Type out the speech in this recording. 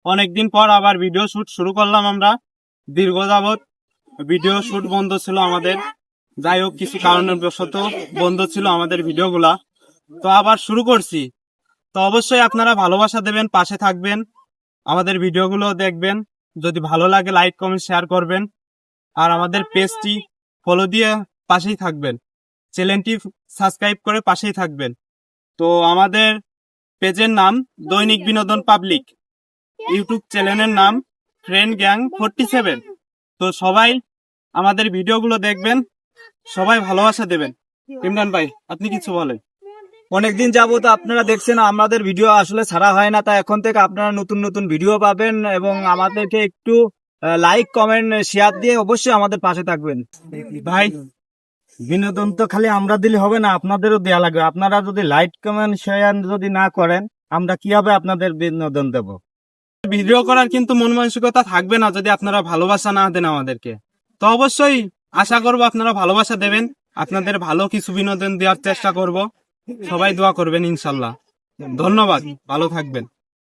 অনেকদিন পর আবার ভিডিও শুট শুরু করলাম আমরা। দীর্ঘ যাবৎ ভিডিও শুট বন্ধ ছিল আমাদের, যাই হোক কিছু কারণের বশত বন্ধ ছিল আমাদের ভিডিওগুলা, তো আবার শুরু করছি। তো অবশ্যই আপনারা ভালোবাসা দেবেন, পাশে থাকবেন, আমাদের ভিডিওগুলো দেখবেন। যদি ভালো লাগে লাইক কমেন্ট শেয়ার করবেন, আর আমাদের পেজটি ফলো দিয়ে পাশেই থাকবেন, চ্যানেলটি সাবস্ক্রাইব করে পাশেই থাকবেন। তো আমাদের পেজের নাম দৈনিক বিনোদন পাবলিক, ইউটিউব চ্যানেলের নাম ফ্রেন্ড গ্যাং 47। তো সবাই আমাদের ভিডিওগুলো দেখবেন, সবাই ভালোবাসা দেবেন। ইমরান ভাই, আপনি কিছু বলেন। অনেকদিন যাবত আপনারা দেখছেন আমাদের ভিডিও আসলে ছাড়া হয় না, তাই এখন থেকে আপনারা নতুন নতুন ভিডিও পাবেন এবং আমাদেরকে একটু লাইক কমেন্ট শেয়ার দিয়ে অবশ্যই আমাদের পাশে থাকবেন। ভাই, বিনোদন তো খালি আমরা দিলে হবে না, আপনাদেরও দেয়া লাগবে। আপনারা যদি লাইক কমেন্ট শেয়ার যদি না করেন, আমরা কিভাবে আপনাদের বিনোদন দেব? ভিডিও করার কিন্তু মন মানসিকতা থাকবে না যদি আপনারা ভালোবাসা না দেন আমাদেরকে। তো অবশ্যই আশা করব আপনারা ভালোবাসা দেবেন, আপনাদের ভালো কিছু বিনোদন দেওয়ার চেষ্টা করব। সবাই দোয়া করবেন ইনশাল্লাহ। ধন্যবাদ, ভালো থাকবেন।